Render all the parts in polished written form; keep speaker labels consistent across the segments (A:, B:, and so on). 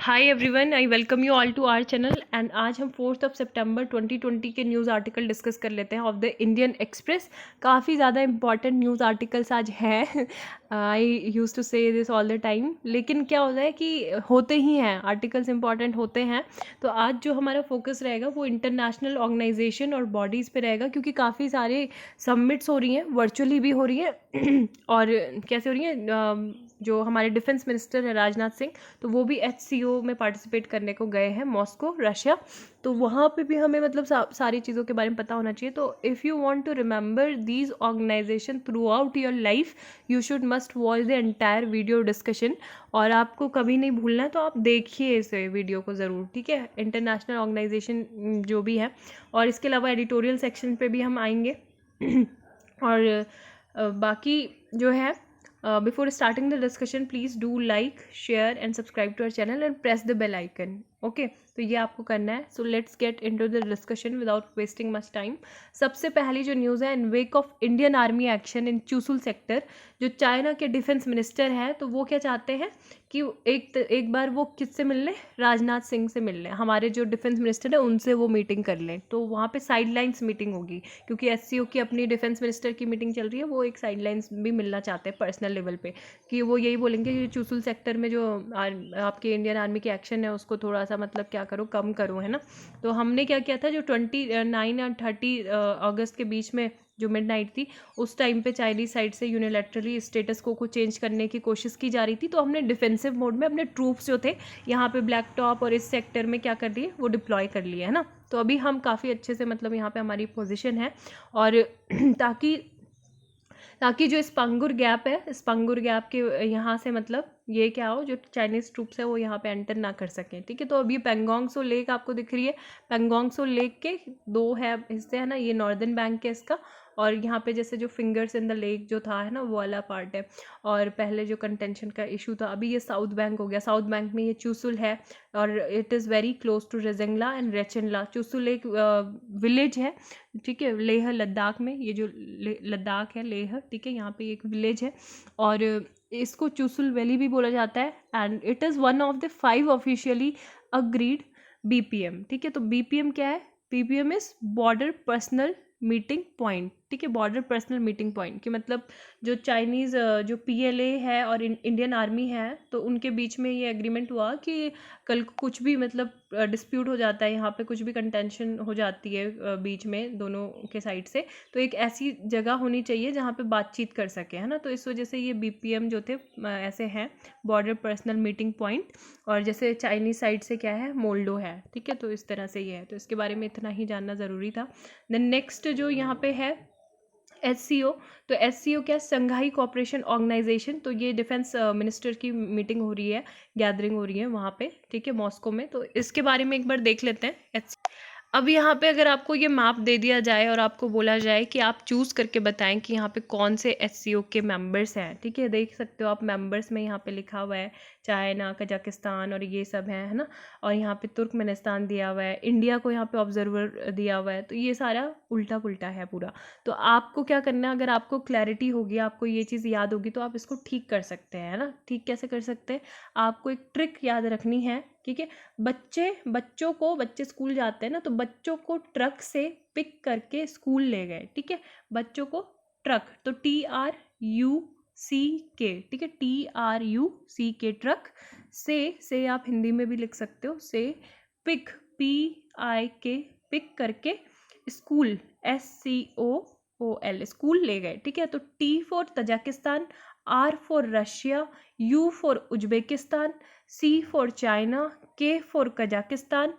A: Hi everyone, I welcome you all to our channel. And आज हम 4 सितंबर 2020 के news article discuss कर लेते हैं ऑफ द इंडियन एक्सप्रेस। काफ़ी ज़्यादा इंपॉर्टेंट न्यूज़ आर्टिकल्स आज हैं। आई यूज़ टू से दिस ऑल द टाइम, लेकिन क्या होता है कि होते ही हैं आर्टिकल्स, इंपॉर्टेंट होते हैं। तो आज जो हमारा फोकस रहेगा वो इंटरनेशनल ऑर्गेनाइजेशन और बॉडीज़ पे रहेगा, क्योंकि काफ़ी सारे सबमिट्स हो रही हैं, वर्चुअली भी हो रही हैं और कैसे हो रही हैं। जो हमारे डिफेंस मिनिस्टर है राजनाथ सिंह, तो वो भी HCO में पार्टिसिपेट करने को गए हैं मॉस्को, रशिया। तो वहाँ पे भी हमें मतलब सारी चीज़ों के बारे में पता होना चाहिए। तो if you want to remember these organization throughout your life, you should must watch the entire video discussion. और आपको कभी नहीं भूलना है, तो आप देखिए इस वीडियो को ज़रूर, ठीक है। इंटरनेशनल ऑर्गेनाइजेशन जो भी है, और इसके अलावा एडिटोरियल सेक्शन पे भी हम आएंगे। और बाकी जो है, before starting the discussion, please do like, share and subscribe to our channel and press the bell icon. Okay, तो ये आपको करना है। So let's get into the discussion without wasting much time. सबसे पहली जो न्यूज़ है, in wake of Indian Army action in Chushul sector, जो चाइना के डिफेंस मिनिस्टर हैं, तो वो क्या चाहते हैं कि एक बार वो किससे मिल लें, राजनाथ सिंह से मिल लें। हमारे जो डिफेंस मिनिस्टर है उनसे वो मीटिंग कर लें। तो वहाँ पे साइडलाइंस मीटिंग होगी, क्योंकि HCO की अपनी डिफेंस मिनिस्टर की मीटिंग चल रही है। वो एक साइडलाइंस भी मिलना चाहते हैं पर्सनल लेवल पे, कि वो यही बोलेंगे कि चुशुल सेक्टर में जो आपके इंडियन आर्मी की एक्शन है उसको थोड़ा सा मतलब क्या करो, कम करो, है ना। तो हमने क्या किया था, जो 29 और 30 अगस्त के बीच में जो मिडनाइट थी, उस टाइम पे चाइनीज साइड से यूनिलैटरली स्टेटस को चेंज करने की कोशिश की जा रही थी। तो हमने डिफेंसिव मोड में अपने ट्रूप्स जो थे यहाँ पे ब्लैक टॉप और इस सेक्टर में क्या कर दिए, वो डिप्लॉय कर लिए, है ना। तो अभी हम काफ़ी अच्छे से मतलब यहाँ पे हमारी पोजीशन है। और ताकि जो स्पंगुर गैप है, स्पंगुर गैप के यहाँ से मतलब ये क्या हो, जो चाइनीज़ ट्रूप्स है वो यहाँ पे एंटर ना कर सकें, ठीक है। तो अभी पेंगोंग सो लेक आपको दिख रही है। पेंगोंग सो लेक के दो है हिस्से, है ना। ये नॉर्दर्न बैंक है इसका, और यहाँ पे जैसे जो फिंगर्स इन द लेक जो था, है ना, वो वाला पार्ट है। और पहले जो कंटेंशन का इशू था, अभी ये साउथ बैंक हो गया। साउथ बैंक में ये चुसुल है, और it is very close to Rezangla and Rechinla. Chushul एक विलेज है, ठीक है, लेह लद्दाख में। ये जो लद्दाख है, लेह, ठीक है, यहाँ पे एक विलेज है, और इसको चुसुल वैली भी बोला जाता है। And it is one of the 5 officially agreed BPM, ठीक है। तो BPM क्या है? BPM is border personal meeting point, ठीक है। बॉर्डर पर्सनल मीटिंग पॉइंट कि मतलब जो चाइनीज़ जो PLA है और इंडियन आर्मी है, तो उनके बीच में ये एग्रीमेंट हुआ कि कल को कुछ भी मतलब डिस्प्यूट हो जाता है, यहाँ पे कुछ भी कंटेंशन हो जाती है बीच में दोनों के साइड से, तो एक ऐसी जगह होनी चाहिए जहाँ पे बातचीत कर सके, है ना। तो इस वजह से ये BPM जो थे ऐसे हैं, बॉर्डर पर्सनल मीटिंग पॉइंट। और जैसे चाइनीज़ साइड से क्या है, मोल्डो है, ठीक है। तो इस तरह से ये है, तो इसके बारे में इतना ही जानना ज़रूरी था। देन नेक्स्ट जो यहाँ पे है HCO, तो HCO क्या, संघाई कोऑपरेशन ऑर्गेनाइजेशन। तो ये डिफेंस मिनिस्टर की मीटिंग हो रही है, गैदरिंग हो रही है वहाँ पे, ठीक है, मॉस्को में। तो इसके बारे में एक बार देख लेते हैं। अब यहाँ पे अगर आपको ये मैप दे दिया जाए और आपको बोला जाए कि आप चूज़ करके बताएं कि यहाँ पे कौन से HCO के मेंबर्स हैं, ठीक है, देख सकते हो आप मेंबर्स में यहाँ पे लिखा हुआ है चाइना, कजाकिस्तान और ये सब है ना। और यहाँ पे तुर्कमेनिस्तान दिया हुआ है, इंडिया को यहाँ पे ऑब्जर्वर दिया हुआ है। तो ये सारा उल्टा पुल्टा है पूरा। तो आपको क्या करना है, अगर आपको क्लैरिटी होगी, आपको ये चीज़ याद होगी, तो आप इसको ठीक कर सकते हैं, है ना। ठीक कैसे कर सकते हैं, आपको एक ट्रिक याद रखनी है, ठीक है। बच्चे स्कूल जाते हैं ना, तो बच्चों को ट्रक से पिक करके स्कूल ले गए, ठीक है। बच्चों को ट्रक, तो TRUCK, ठीक है, TRUCK, ट्रक से आप हिंदी में भी लिख सकते हो, से पिक, PIK, पिक करके स्कूल, SCOOL, स्कूल ले गए, ठीक है। तो T for Tajikistan, R for Russia, U for Uzbekistan, C for China, K for Kazakhstan,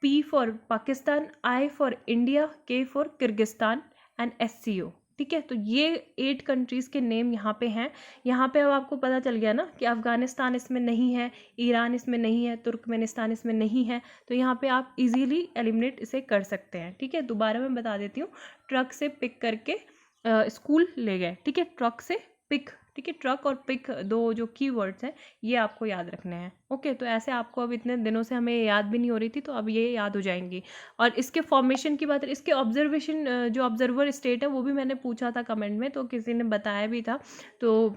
A: P for Pakistan, I for India, K for Kyrgyzstan and SCO, ठीक है। तो ये 8 कंट्रीज़ के नेम यहाँ पे हैं। यहाँ पे अब आपको पता चल गया ना कि अफ़गानिस्तान इसमें नहीं है, ईरान इसमें नहीं है, तुर्कमेनिस्तान इसमें नहीं है। तो यहाँ पे आप इजीली एलिमिनेट इसे कर सकते हैं, ठीक है। दोबारा मैं बता देती हूँ, ट्रक से पिक करके स्कूल ले गए, ठीक है, ट्रक से पिक, ठीक है। ट्रक और पिक दो जो कीवर्ड्स हैं, ये आपको याद रखने हैं, ओके। तो ऐसे आपको अब इतने दिनों से हमें याद भी नहीं हो रही थी, तो अब ये याद हो जाएंगी। और इसके फॉर्मेशन की बात, इसके ऑब्जर्वेशन जो ऑब्जर्वर स्टेट है, वो भी मैंने पूछा था कमेंट में, तो किसी ने बताया भी था। तो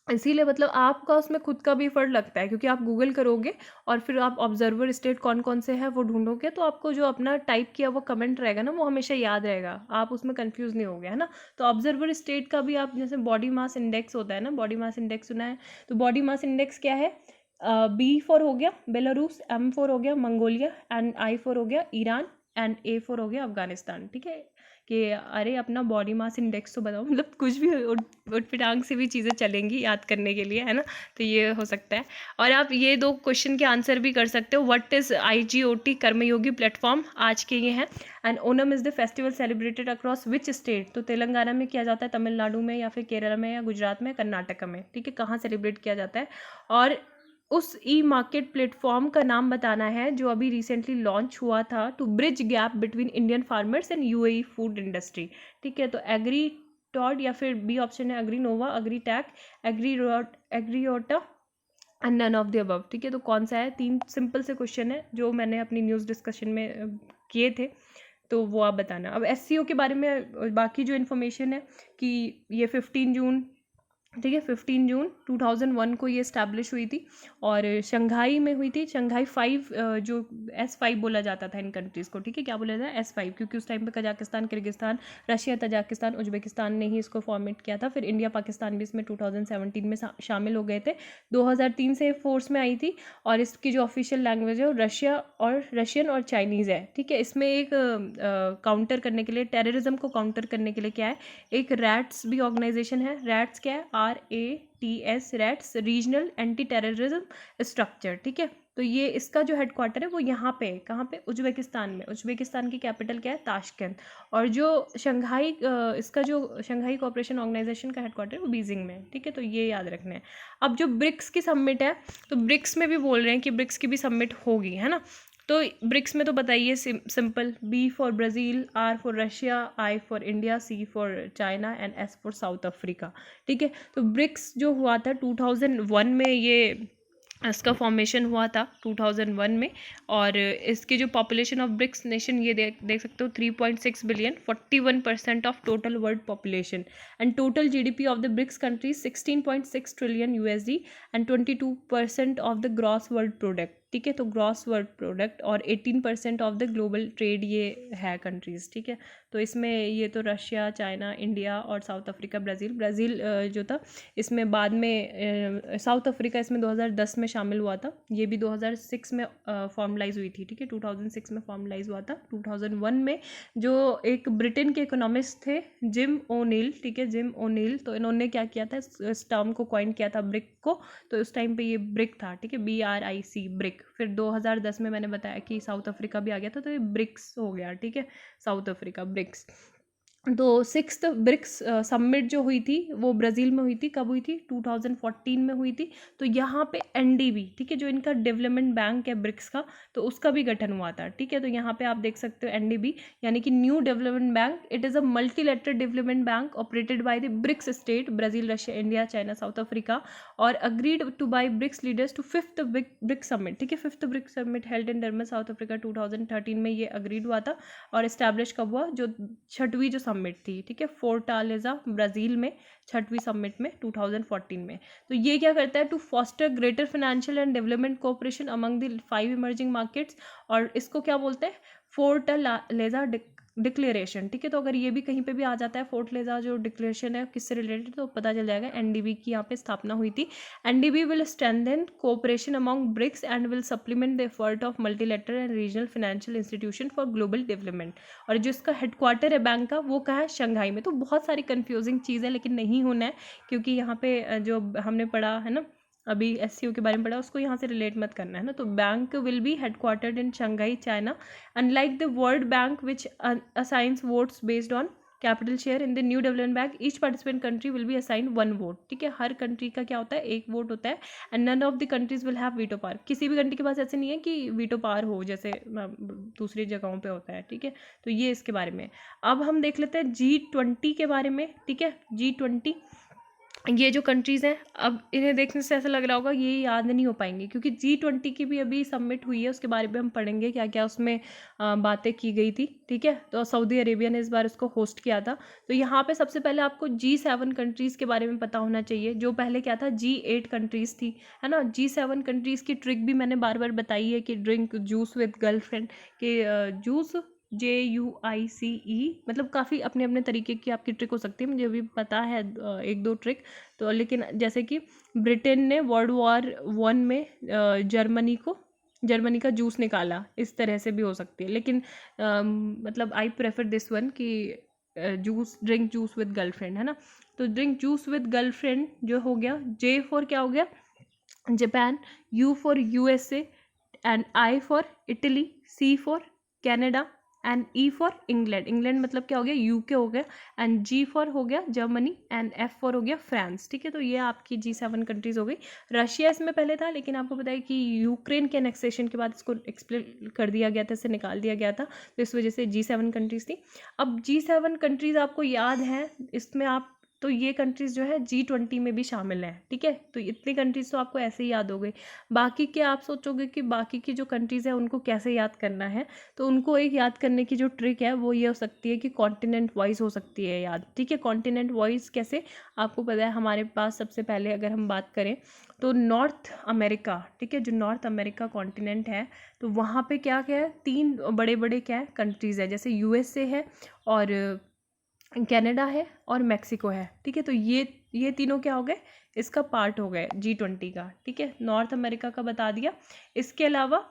A: इसीलिए मतलब आपका उसमें खुद का भी एफर्ट लगता है, क्योंकि आप गूगल करोगे और फिर आप ऑब्जर्वर स्टेट कौन कौन से हैं वो ढूंढोगे, तो आपको जो अपना टाइप किया वो कमेंट रहेगा ना, वो हमेशा याद रहेगा, आप उसमें कंफ्यूज नहीं होगे, है ना। तो ऑब्जर्वर स्टेट का भी आप, जैसे बॉडी मास इंडेक्स होता है ना, बॉडी मास इंडेक्स सुना है, तो बॉडी मास इंडेक्स क्या है, बी फॉर हो गया बेलारूस, एम फॉर हो गया मंगोलिया, एंड आई फॉर हो गया ईरान, एंड ए फॉर हो गया अफगानिस्तान, ठीक है। कि अरे अपना बॉडी मास इंडेक्स तो बताओ, मतलब कुछ भी उठपिटांग से भी चीज़ें चलेंगी याद करने के लिए, है ना। तो ये हो सकता है। और आप ये 2 क्वेश्चन के आंसर भी कर सकते हो। What is IGOT Karmayogi platform, आज के ये हैं। And Onam is the festival celebrated across which state, तो तेलंगाना में किया जाता है, तमिलनाडु में, या फिर केरला में, या गुजरात में, कर्नाटक में, ठीक है, कहाँ सेलिब्रेट किया जाता है। और उस ई मार्केट प्लेटफॉर्म का नाम बताना है जो अभी रिसेंटली लॉन्च हुआ था to bridge gap between Indian farmers and UAE food industry, ठीक है। तो एग्री टॉड, या फिर बी ऑप्शन है Agri Nova, Agri Tech, Agriota and none of the above, ठीक है। तो कौन सा है, 3 सिंपल से क्वेश्चन है जो मैंने अपनी न्यूज़ डिस्कशन में किए थे, तो वो आप बताना। अब SCO के बारे में बाकी जो इन्फॉर्मेशन है कि ये 15 जून, ठीक है, 15 जून 2001 को ये इस्टेब्लिश हुई थी, और शंघाई में हुई थी। शंघाई 5 जो S5 बोला जाता था इन कंट्रीज़ को, ठीक है, क्या बोला जाता है, S5, क्योंकि उस टाइम पे Kazakhstan, Kyrgyzstan, Russia, Tajikistan, Uzbekistan ने ही इसको फॉर्मेट किया था। फिर इंडिया पाकिस्तान भी इसमें 2017 में शामिल हो गए थे। 2003 से फोर्स में आई थी, और इसकी जो ऑफिशियल लैंग्वेज है वो रशियन और चाइनीज़ है, ठीक है। इसमें एक काउंटर करने के लिए, टेररिज्म को काउंटर करने के लिए क्या है, एक रैट्स भी ऑर्गेनाइजेशन है। रैट्स क्या है, RATS, rats, regional anti terrorism structure, ठीक है। तो ये इसका जो हेडक्वार्टर है वो यहाँ पे, कहाँ पे, उज्बेकिस्तान में। उज्बेकिस्तान की कैपिटल क्या है, ताशकंद। और जो शंघाई इसका जो शंघाई कोऑपरेशन ऑर्गेनाइजेशन का हेडक्वार्टर है वो बीजिंग में, ठीक है। तो ये याद रखना है। अब जो ब्रिक्स की समिट है, तो ब्रिक्स में भी बोल रहे हैं कि ब्रिक्स की भी समिट होगी, है ना। तो ब्रिक्स में तो बताइए, simple, B for Brazil, R for Russia, I for India, C for China, and S for south Africa, ठीक है। तो ब्रिक्स जो हुआ था 2001 में, ये इसका फॉर्मेशन हुआ था 2001 में। और इसकी जो पॉपुलेशन ऑफ ब्रिक्स नेशन, ये देख सकते हो 3.6 billion, 41% of total world population. And total GDP of the BRICS countries 16.6 trillion USD, and 22% of the gross world product, ठीक है। तो ग्रॉस वर्ल्ड प्रोडक्ट, और 18% ऑफ द ग्लोबल ट्रेड ये है कंट्रीज़, ठीक है। तो इसमें ये तो रशिया, चाइना, इंडिया और साउथ अफ्रीका, ब्राज़ील जो था इसमें बाद में, साउथ अफ्रीका इसमें 2010 में शामिल हुआ था। ये भी 2006 में फॉर्मलाइज हुई थी, ठीक है, 2006 में फॉर्मलाइज हुआ था। 2001 में जो एक ब्रिटेन के इकोनॉमिस्ट थे, जिम ओ'नील, ठीक है, जिम ओ'नील, तो इन्होंने क्या किया था, इस टर्म को कॉइन किया था, ब्रिक को। तो उस टाइम पे ये ब्रिक था, ठीक है, BRIC, ब्रिक। फिर 2010 में मैंने बताया कि साउथ अफ्रीका भी आ गया था, तो ये ब्रिक्स हो गया, ठीक है, साउथ अफ्रीका, ब्रिक्स। तो 6th ब्रिक्स समिट जो हुई थी वो ब्राज़ील में हुई थी। कब हुई थी, 2014 में हुई थी। तो यहाँ पे NDB, ठीक है, जो इनका डेवलपमेंट बैंक है ब्रिक्स का, तो उसका भी गठन हुआ था, ठीक है। तो यहाँ पे आप देख सकते हो NDB यानी कि New Development Bank. It is a multilateral development bank operated by the BRICS state, Brazil, Russia, India, China, South Africa, और agreed to by BRICS leaders to 5th BRICS summit, ठीक है। 5th BRICS summit held in Durban, South Africa 2013 में ये agreed हुआ था। और establish कब हुआ, जो 6वीं जो समिट थी, ठीक है, फोर्टालेजा, ब्राज़ील में, 6वीं समिट में 2014 में। तो ये क्या करता है, to foster greater financial and development cooperation among the 5 emerging markets. और इसको क्या बोलते हैं, फोर्टालेजा डिक्लेरेशन, ठीक है। तो अगर ये भी कहीं पे भी आ जाता है, फोर्टालेजा जो डिक्लेरेशन है किससे रिलेटेड, तो पता चल जाएगा NDB की यहाँ पे स्थापना हुई थी। NDB will strengthen cooperation among BRICS and will supplement the effort of multilateral and regional financial institution for global development. और जो इसका हेडक्वार्टर है बैंक का, वो कहाँ है, शंघाई में। तो बहुत सारी कंफ्यूजिंग चीज़ है, लेकिन नहीं होना है, क्योंकि यहाँ पे जो हमने पढ़ा है ना, अभी SCO के बारे में पढ़ा, उसको यहाँ से रिलेट मत करना है ना। तो bank will be headquartered in Shanghai, China. Unlike the world bank which assigns votes based on capital share, in the new Development bank each participant country will be assign 1 vote, ठीक है। हर country का क्या होता है, 1 vote होता है। And none of the countries will have veto power. किसी भी कंट्री के पास ऐसे नहीं है कि वीटो पावर हो, जैसे दूसरी जगहों पे होता है, ठीक है। तो ये इसके बारे में। अब हम देख लेते हैं G20 के बारे में, ठीक है। G20 ये जो कंट्रीज़ हैं, अब इन्हें देखने से ऐसा लग रहा होगा ये याद नहीं हो पाएंगे, क्योंकि G20 की भी अभी सबमिट हुई है, उसके बारे में हम पढ़ेंगे क्या क्या उसमें बातें की गई थी। ठीक है, तो सऊदी अरेबिया ने इस बार उसको होस्ट किया था। तो यहाँ पे सबसे पहले आपको G7 कंट्रीज़ के बारे में पता होना चाहिए, जो पहले क्या था G8 कंट्रीज़ थी, है ना। G7 कंट्रीज़ की ट्रिक भी मैंने बार बार बताई है कि ड्रिंक जूस विद गर्लफ्रेंड के जूस JUICE, मतलब काफ़ी अपने अपने तरीके की आपकी ट्रिक हो सकती है, मुझे अभी पता है एक दो ट्रिक। तो लेकिन जैसे कि ब्रिटेन ने वर्ल्ड वॉर 1 में जर्मनी का जूस निकाला, इस तरह से भी हो सकती है। लेकिन मतलब आई प्रेफर दिस वन कि ड्रिंक जूस विद गर्लफ्रेंड, है ना। तो ड्रिंक जूस विद गर्लफ्रेंड जो हो गया, J फॉर क्या हो गया, Japan, U for USA, and I for Italy, C for Canada, and E for England. England मतलब क्या हो गया, UK हो गया, एंड G फॉर हो गया जर्मनी, एंड F फॉर हो गया फ्रांस। ठीक है, तो ये आपकी G7 कंट्रीज हो गई। रशिया इसमें पहले था, लेकिन आपको पता है कि यूक्रेन के एनेक्सेशन के बाद इसको एक्सप्लेन कर दिया गया था, इसे निकाल दिया गया था, तो इस वजह से G7 कंट्रीज थी। अब G7 कंट्रीज आपको याद है, इसमें आप तो ये कंट्रीज़ जो है G20 में भी शामिल हैं। ठीक है, तो इतनी कंट्रीज़ तो आपको ऐसे ही याद हो गई। बाकी के आप सोचोगे कि बाकी की जो कंट्रीज़ हैं उनको कैसे याद करना है, तो उनको एक याद करने की जो ट्रिक है वो ये हो सकती है कि कॉन्टिनेंट वाइज हो सकती है याद। ठीक है, कॉन्टिनेंट वाइज कैसे, आपको पता है हमारे पास सबसे पहले अगर हम बात करें तो नॉर्थ अमेरिका, ठीक है, जो नॉर्थ अमेरिका कॉन्टिनेंट है, तो वहाँ पे क्या क्या है, 3 बड़े बड़े क्या है कंट्रीज़ है, जैसे USA है, और कनाडा है, और मैक्सिको है। ठीक है, तो ये तीनों क्या हो गए, इसका पार्ट हो गए G20 का। ठीक है, नॉर्थ अमेरिका का बता दिया। इसके अलावा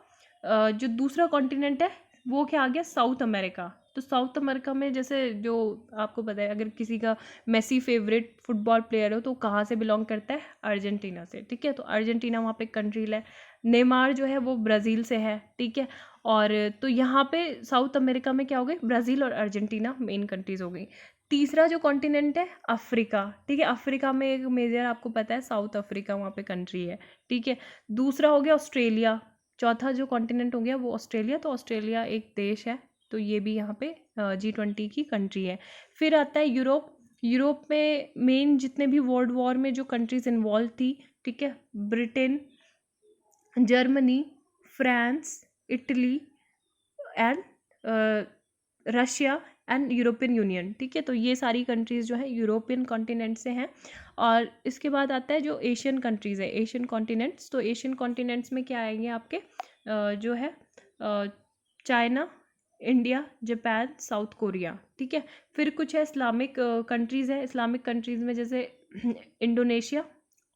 A: जो दूसरा कॉन्टिनेंट है वो क्या आ गया, साउथ अमेरिका। तो साउथ अमेरिका में जैसे जो आपको पता है, अगर किसी का मेसी फेवरेट फुटबॉल प्लेयर हो तो कहाँ से बिलोंग करता है, अर्जेंटीना से। ठीक है, तो अर्जेंटीना वहाँ पे कंट्री है। नेमार जो है वो ब्राज़ील से है। ठीक है, और तो यहाँ पे साउथ अमेरिका में क्या हो गई, ब्राज़ील और अर्जेंटीना मेन कंट्रीज़ हो गई। तीसरा जो कॉन्टिनेंट है अफ्रीका। ठीक है, अफ्रीका में एक मेजर आपको पता है साउथ अफ्रीका वहाँ पे कंट्री है। ठीक है, दूसरा हो गया ऑस्ट्रेलिया। चौथा जो कॉन्टिनेंट हो गया वो ऑस्ट्रेलिया, तो ऑस्ट्रेलिया एक देश है, तो ये भी यहाँ पे G20 की कंट्री है। फिर आता है यूरोप। यूरोप में मेन जितने भी वर्ल्ड वॉर में जो कंट्रीज इन्वॉल्व थी, ठीक है, Britain, Germany, France, Italy, and Russia, and European union. ठीक है, तो ये सारी कंट्रीज़ जो है यूरोपियन कॉन्टिनेंट से हैं। और इसके बाद आता है जो एशियन कंट्रीज़ है, एशियन कॉन्टिनेंट्स। तो एशियन कॉन्टिनेंट्स में क्या आएंगे आपके जो है China, India, Japan, South Korea. ठीक है, फिर कुछ है इस्लामिक कंट्रीज़ है। इस्लामिक कंट्रीज़ में जैसे इंडोनेशिया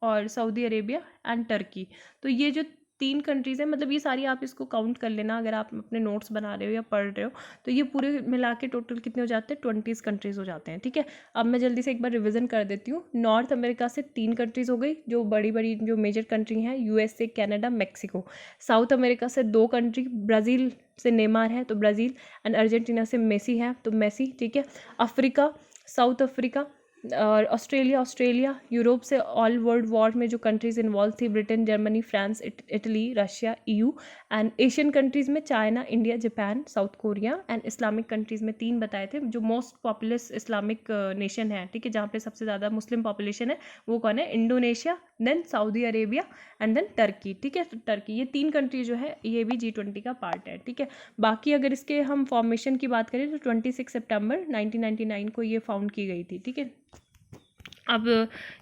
A: और सऊदी अरेबिया एंड टर्की। तो ये जो 3 कंट्रीज़ हैं, मतलब ये सारी आप इसको काउंट कर लेना अगर आप अपने नोट्स बना रहे हो या पढ़ रहे हो, तो ये पूरे मिला के टोटल कितने हो जाते हैं, 20 कंट्रीज़ हो जाते हैं। ठीक है, अब मैं जल्दी से एक बार रिवीजन कर देती हूँ। नॉर्थ अमेरिका से 3 कंट्रीज़ हो गई, जो बड़ी बड़ी जो मेजर कंट्री हैं, USA, Canada, Mexico. South America से 2 कंट्री, ब्राज़ील से नेमार है तो ब्राज़ील, एंड अर्जेंटीना से मेसी है तो मेसी। ठीक है, अफ्रीका, साउथ अफ्रीका, और ऑस्ट्रेलिया। यूरोप से ऑल वर्ल्ड वॉर में जो कंट्रीज़ इन्वॉल्व थी, Britain, Germany, France, Italy, Russia, EU। And Asian countries में China, India, Japan, South Korea. And Islamic countries में 3 बताए थे, जो मोस्ट पॉपुलस इस्लामिक नेशन है। ठीक है, जहाँ पे सबसे ज़्यादा मुस्लिम पॉपुलेशन है वो कौन है, Indonesia, then Saudi Arabia, and then Turkey. ठीक है, तो टर्की, ये 3 कंट्री जो है ये भी G20 का पार्ट है। ठीक है, बाकी अगर इसके हम फॉर्मेशन की बात करें तो 26 सितंबर 1999 को ये फाउंड की गई थी। ठीक है, अब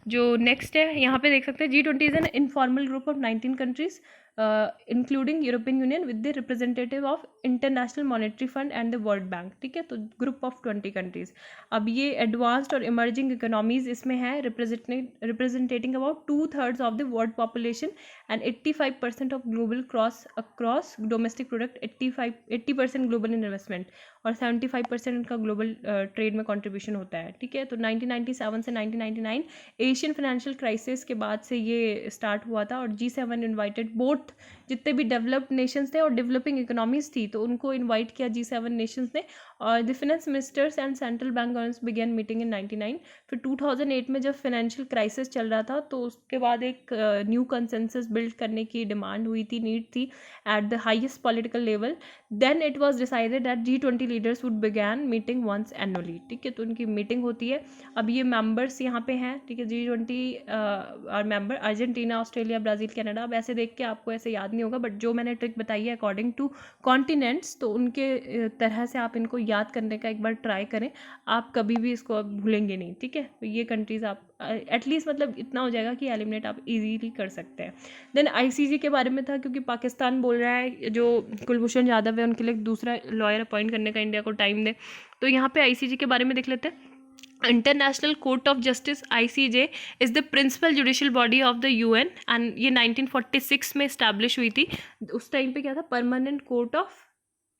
A: जो नेक्स्ट है यहाँ पे देख सकते हैं, G20 is an informal group of 19 countries including European union with the representative of international monetary fund and the world bank. ठीक है, तो ग्रुप ऑफ 20 कंट्रीज। अब ये एडवांस्ड और इमर्जिंग इकोनॉमीज इसमें है, representing about 2/3 of the world population and 85% of global cross domestic product, 80% global investment, और 75% उनका ग्लोबल ट्रेड में कंट्रीब्यूशन होता है। ठीक है, तो 1997 से 1999 एशियन फाइनेंशियल क्राइसिस के बाद से ये स्टार्ट हुआ था, और G7 इनवाइटेड बोथ जितने भी डेवलप्ड नेशंस थे और डेवलपिंग इकोनॉमीज थी, तो उनको इनवाइट किया G7 नेशंस ने, और the finance ministers and central bank governors began meeting in 99। फिर 2008 में जब फाइनेंशियल क्राइसिस चल रहा था तो उसके बाद एक न्यू कंसेंसस बिल्ड करने की डिमांड हुई थी, नीड थी at the highest political level. Then it was decided that G20 leaders would begin meeting once annually. ठीक है, तो उनकी मीटिंग होती है। अब ये मेंबर्स यहाँ पे हैं, ठीक है, G20 और member Argentina, Australia, Brazil, Canada. अब ऐसे देख के आपको ऐसे याद नहीं होगा, बट जो मैंने ट्रिक बताई है अकॉर्डिंग टू कॉन्टिनेंट्स, तो उनके तरह से आप इनको याद करने का एक बार ट्राई करें, आप कभी भी इसको अब भूलेंगे नहीं। ठीक है, तो ये कंट्रीज़ आप एटलीस्ट मतलब इतना हो जाएगा कि एलिमिनेट आप इजीली कर सकते हैं। देन ICJ के बारे में था, क्योंकि पाकिस्तान बोल रहा है जो कुलभूषण यादव है उनके लिए दूसरा लॉयर अपॉइंट करने का इंडिया को टाइम दे। तो यहाँ पे ICJ के बारे में देख लेते हैं। International Court of Justice ICJ is the principal judicial body of the UN and ये 1946 में इस्टेब्लिश हुई थी। उस टाइम पे क्या था, permanent court of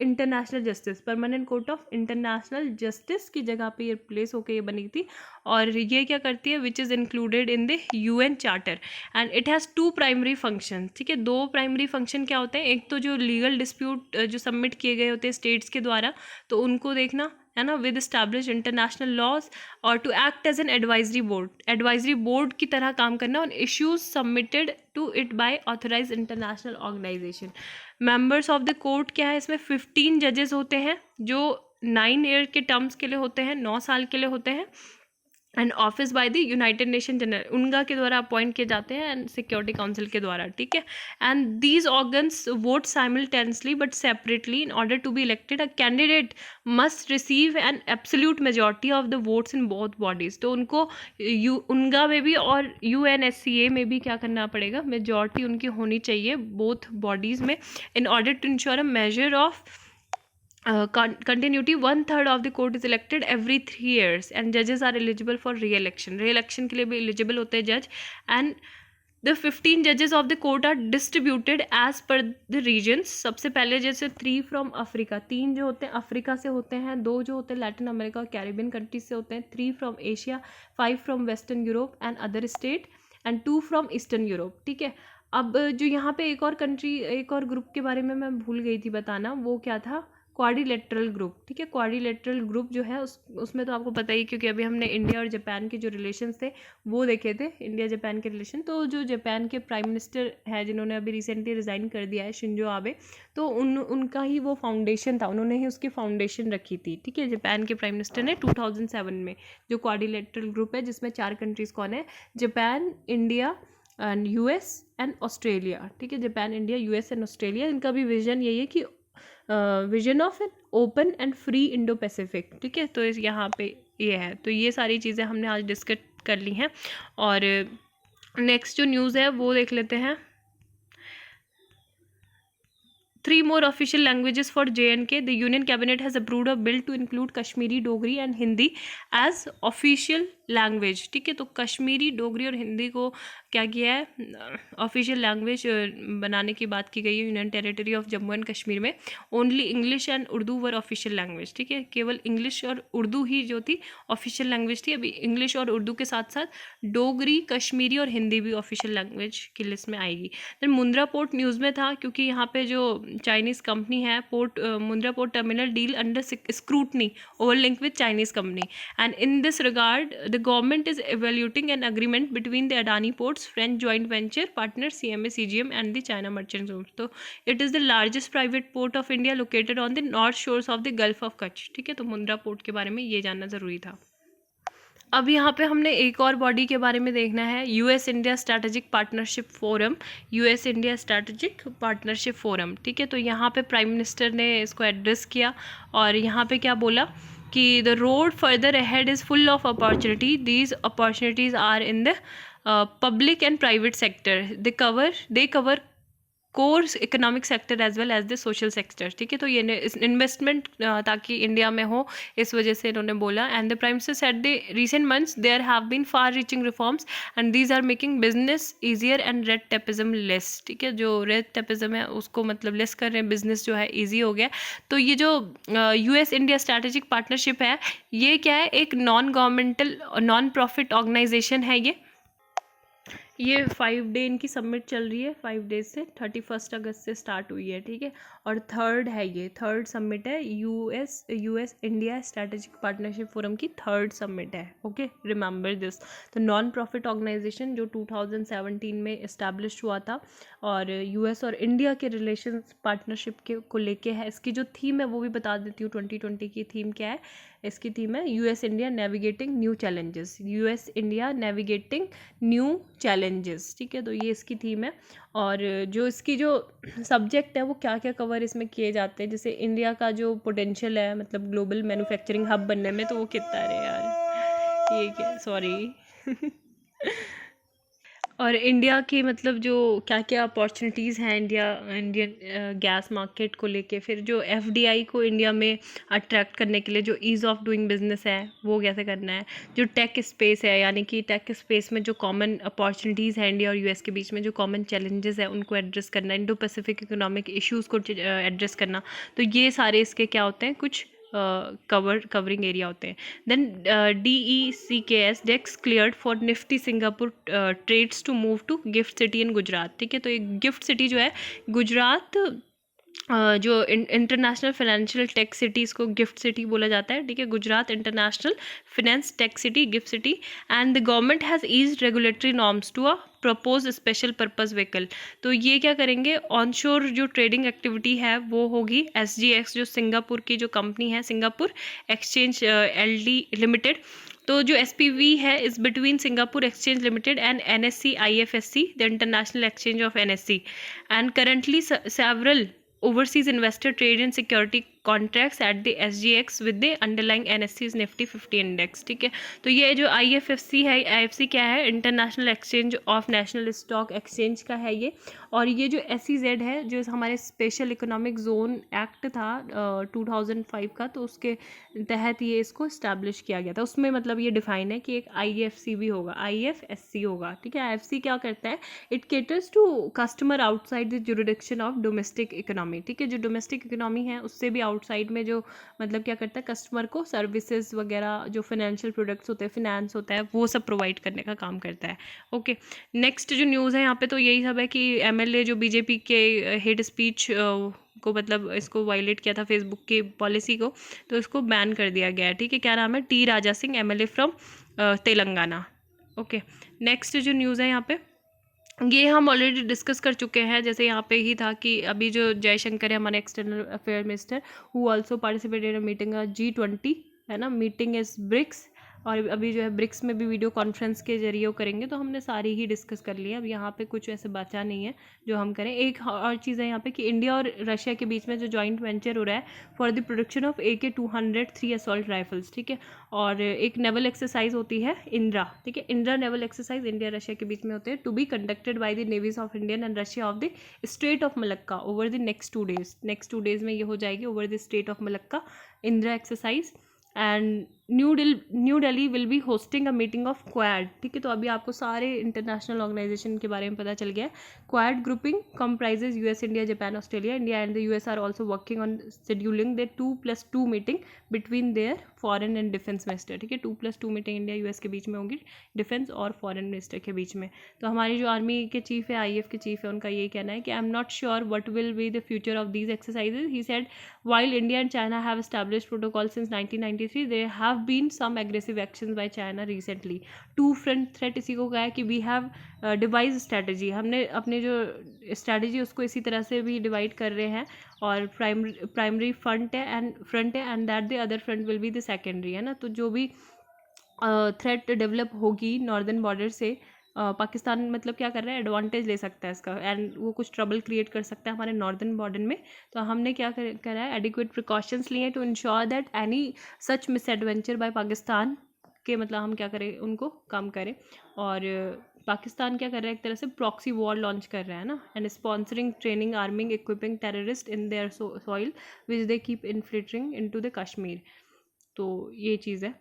A: international justice, permanent court of international justice की जगह पे ये प्लेस होके ये बनी थी। और ये क्या करती है, which is included in the UN charter and it has 2 primary function. ठीक है, 2 प्राइमरी फंक्शन क्या होते हैं, एक तो जो लीगल डिस्प्यूट जो सबमिट किए गए होते हैं स्टेट्स के द्वारा, तो उनको देखना है ना, विद इस्टेब्लिश इंटरनेशनल लॉज, और to act as an advisory board, advisory board की तरह काम करना on issues submitted to it by authorize international organization. Members of the court क्या है, इसमें 15 जजेस होते हैं जो 9 ईयर के टर्म्स के लिए होते हैं, 9 साल के लिए होते हैं, and office by the United nation general, उनका के द्वारा अपॉइंट किए जाते हैं, एंड सिक्योरिटी काउंसिल के द्वारा। ठीक है, and these organs vote simultaneously but separately. In order to be elected a candidate must receive an absolute majority of the votes in both bodies. तो उनको उनका में भी और UNSCA में भी क्या करना पड़ेगा, मेजॉरिटी उनकी होनी चाहिए बोथ बॉडीज़ में, in order to ensure a major of continuity। 1/3 of the court is elected every 3 years and judges are eligible for re-election। re-election के लिए भी eligible होते हैं जज, and the 15 judges of the court are distributed as per the regions। सबसे पहले जैसे 3 from Africa, 3 जो होते हैं अफ्रीका से होते हैं, 2 जो होते हैं लैटिन अमेरिका और कैरिबियन कंट्रीज से होते हैं, 3 from Asia, 5 from western Europe and other state, and 2 from eastern Europe. ठीक है, अब जो यहाँ पे एक और कंट्री, एक और ग्रुप के बारे में मैं भूल गई थी बताना, वो क्या था, क्वाड्रिलेटरल ग्रुप। ठीक है, क्वाड्रिलेटरल ग्रुप जो है उसमें तो आपको पता ही, क्योंकि अभी हमने इंडिया और जापान के जो रिलेशंस थे वो देखे थे, इंडिया जापान के रिलेशन। तो जो जापान के प्राइम मिनिस्टर है जिन्होंने अभी रिसेंटली रिज़ाइन कर दिया है, शिंजो आबे, तो उनका ही वो फाउंडेशन था, उन्होंने ही उसकी फाउंडेशन रखी थी। ठीक है, जापान के प्राइम मिनिस्टर ने 2007 में, जो क्वाड्रिलेटरल ग्रुप है जिसमें 4 कंट्रीज़ कौन है, Japan, India and US and Australia. ठीक है, Japan, India, US and Australia, इनका भी विजन यही है कि vision of an open and free Indo Pacific. ठीक है, तो इस यहाँ पे ये है। तो ये सारी चीज़ें हमने आज डिस्कस कर ली हैं, और नेक्स्ट जो न्यूज़ है वो देख लेते हैं। 3 more official languages for J&K। The Union Cabinet has approved a bill to include Kashmiri, Dogri and Hindi as official language। ठीक है, तो कश्मीरी, डोगरी और हिंदी को क्या किया है, ऑफिशियल लैंग्वेज बनाने की बात की गई है union territory of Jammu and Kashmir में। Only English and Urdu were official language. ठीक है, केवल इंग्लिश और उर्दू ही जो थी ऑफिशियल लैंग्वेज थी। अभी इंग्लिश और उर्दू के साथ साथ डोगरी, कश्मीरी और हिंदी भी ऑफिशियल लैंग्वेज की लिस्ट में आएगी। देन मुंद्रा पोर्ट न्यूज़ में था, क्योंकि यहाँ पे जो चाइनीज़ कंपनी है, Mundra port terminal deal under scrutiny over link with Chinese company, and in this regard the government is evaluating an agreement between the Adani Ports French joint venture partners CMA CGM and the China Merchants Group। तो it is the largest private port of India located on the north shores of the Gulf of Kutch। ठीक है, तो Mundra port के बारे में ये जानना ज़रूरी था। अब यहाँ पे हमने एक और बॉडी के बारे में देखना है, US India strategic partnership forum, US India strategic partnership forum. ठीक है, तो यहाँ पे प्राइम मिनिस्टर ने इसको एड्रेस किया, और यहाँ पे क्या बोला कि the road further ahead is full of opportunity, these opportunities are in the public and private sector, they cover core economic sector as well as the social sector. ठीक है, तो ये इन्वेस्टमेंट ताकि इंडिया में हो, इस वजह से इन्होंने बोला। And the Prime Minister said the recent months there have been far reaching reforms and these are making business easier and red tapism less. ठीक है, जो रेड टेपिज्म है उसको मतलब लेस कर रहे हैं, बिजनेस जो है ईजी हो गया। तो ये जो US इंडिया स्ट्रैटेजिक पार्टनरशिप है, ये क्या है, एक non governmental non profit organization है। ये 5 डे इनकी सबमिट चल रही है, 5 डेज से, 31 अगस्त से स्टार्ट हुई है, ठीक है। और थर्ड है, ये थर्ड सबमिट है, US India strategic partnership forum की थर्ड सबमिट है, ओके, रिमेंबर दिस। तो नॉन प्रॉफिट ऑर्गेनाइजेशन जो 2017 में इस्टेब्लिश हुआ था और यूएस और इंडिया के रिलेशन पार्टनरशिप के को लेके है। इसकी जो थीम है वो भी बता देती हूँ, 2020 की थीम क्या है। इसकी थीम है US India navigating new challenges, US India navigating new challenges, ठीक है। तो ये इसकी थीम है। और जो इसकी जो सब्जेक्ट है वो क्या क्या कवर इसमें किए जाते हैं, जैसे इंडिया का जो पोटेंशियल है मतलब ग्लोबल मैन्युफैक्चरिंग हब बनने में, तो वो कितना है यार, ये क्या, सॉरी और इंडिया की मतलब जो क्या क्या अपॉर्चुनिटीज़ हैं इंडियन गैस मार्केट को लेके, फिर जो एफडीआई को इंडिया में अट्रैक्ट करने के लिए जो ईज़ ऑफ डूइंग बिजनेस है वो कैसे करना है, जो टेक स्पेस है यानी कि टेक स्पेस में जो कॉमन अपॉर्चुनिटीज़ हैं इंडिया और यूएस के बीच में, जो कॉमन चैलेंजेस है उनको एड्रेस करना, इंडो पैसिफिक इकोनॉमिक इश्यूज़ को एड्रेस करना। तो ये सारे इसके क्या होते हैं, कुछ कवरिंग एरिया होते हैं। Then DECKS decks cleared for Nifty Singapore trades to move to GIFT City in Gujarat, ठीक है। तो एक गिफ्ट सिटी जो है गुजरात, जो इंटरनेशनल फाइनेंशियल टेक सिटीज़ को गिफ्ट सिटी बोला जाता है, ठीक है, Gujarat international finance tech city GIFT City. And the government has eased regulatory norms to a propose special purpose vehicle. तो ये क्या करेंगे, ऑनशोर जो ट्रेडिंग एक्टिविटी है वो होगी SGX, जो सिंगापुर की जो कंपनी है, सिंगापुर एक्सचेंज LD लिमिटेड। तो जो SPV है is between Singapore exchange limited and NSE IFSC, the international exchange of NSE, and currently several overseas investor trade in security contracts at the SGX with the underlying NSE's Nifty 50 index, ठीक है। तो ये जो IFSC है, IFC क्या है, international exchange of national stock exchange का है ये। और ये जो SEZ है, जो हमारे स्पेशल इकोनॉमिक जोन एक्ट था 2005 का, तो उसके तहत ये इसको इस्टेब्लिश किया गया था। उसमें मतलब ये डिफाइन है कि एक IFC भी होगा, IFSC होगा, ठीक है। IFC क्या करता है, it caters to customer outside the jurisdiction of domestic economy, ठीक है। जो डोमेस्टिक इकोनॉमी है उससे भी आउटसाइड में जो मतलब क्या करता है, कस्टमर को सर्विसेज वगैरह, जो फाइनेंशियल प्रोडक्ट्स होते हैं, फिनेंस होता है, वो सब प्रोवाइड करने का काम करता है, ओके। नेक्स्ट जो न्यूज़ है यहाँ पे तो यही सब है कि MLA जो BJP के हेड स्पीच को मतलब इसको वायलेट किया था फेसबुक की पॉलिसी को, तो इसको बैन कर दिया गया है, ठीक है। क्या नाम है, T Raja Singh, MLA from Telangana, okay. Next जो न्यूज़ है यहाँ पे, ये हम ऑलरेडी डिस्कस कर चुके हैं। जैसे यहाँ पे ही था कि अभी जो जयशंकर है हमारे external affair minister, who also participated in meeting G20, है ना, मीटिंग इज ब्रिक्स। और अभी जो है ब्रिक्स में भी वीडियो कॉन्फ्रेंस के जरिए वो करेंगे, तो हमने सारी ही डिस्कस कर लिया। अब यहाँ पे कुछ ऐसे बचा नहीं है जो हम करें। एक और चीज़ है यहाँ पे कि इंडिया और रशिया के बीच में जो जॉइंट वेंचर हो रहा है for the production of AK-203 assault rifles, ठीक है। और एक नेवल एक्सरसाइज होती है इंद्रा, ठीक है। Indra naval exercise India Russia के बीच में होते हैं, to be conducted by the navies of Indian and Russia of the strait of Malacca over the next 2 days। Next 2 days में ये हो जाएगी over the strait of Malacca Indra exercise. And new Delhi will be hosting a meeting of Quad, ठीक है। तो अभी आपको सारे इंटरनेशनल ऑर्गेनाइजेशन के बारे में पता चल गया है। Quad grouping comprises US, India, Japan, Australia, India and the US are also working on scheduling the 2+2 meeting between their foreign and defence minister, ठीक है। 2+2 मीटिंग इंडिया US के बीच में होंगी, डिफेंस और फॉरेन मिनिस्टर के बीच में। तो हमारी जो आर्मी के चीफ है, IF के चीफ है, उनका यही कहना है कि I am not sure what will be the future of these exercises. He said while India and China have established protocol since 1993, there have been some aggressive actions by China recently. Two front threat इसी को कहा है कि we have devised strategy, हमने अपने जो strategy उसको इसी तरह से भी divide कर रहे हैं। और primary front है and that the other front will be the secondary, है ना। तो जो भी थ्रेट डेवलप होगी नॉर्दर्न बॉर्डर से, पाकिस्तान मतलब क्या कर रहा है, एडवांटेज ले सकता है इसका, एंड वो कुछ ट्रबल क्रिएट कर सकता है हमारे नॉर्दर्न बॉर्डर में। तो हमने क्या करा है, एडिक्वेट प्रिकॉशंस लिए to ensure that any such misadventure by Pakistan के मतलब हम क्या करें, उनको कम करें। और पाकिस्तान क्या कर रहा है, एक तरह से प्रॉक्सी वॉर लॉन्च कर रहा है ना, and sponsoring, training, arming, equipping terrorist in their soil which they keep infiltrating into the Kashmir. तो ये चीज़ है।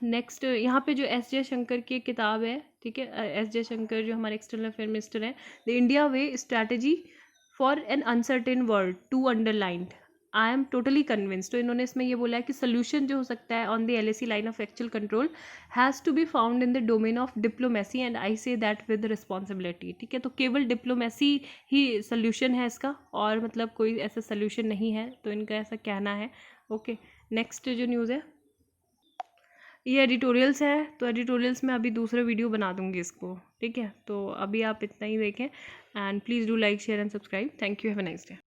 A: नेक्स्ट यहाँ पे जो S जयशंकर की एक किताब है, ठीक है, S जयशंकर जो हमारे एक्सटर्नल अफेयर मिनिस्टर हैं, the India way strategy for an uncertain world, 2 underlined. I am totally convinced. तो इन्होंने इसमें ये बोला है कि सोल्यूशन जो हो सकता है on the LAC line of actual control has to be found in the domain of diplomacy and I say that with responsibility. ठीक है, तो केवल डिप्लोमेसी ही सोल्यूशन है इसका, और मतलब कोई ऐसा सोल्यूशन नहीं है, तो इनका ऐसा कहना है। ओके, नेक्स्ट जो न्यूज़ है ये एडिटोरियल्स है, तो एडिटोरियल्स में अभी दूसरा वीडियो बना दूंगी इसको। ठीक है, तो अभी आप इतना ही देखें and please do like share and subscribe. Thank you, have a nice day.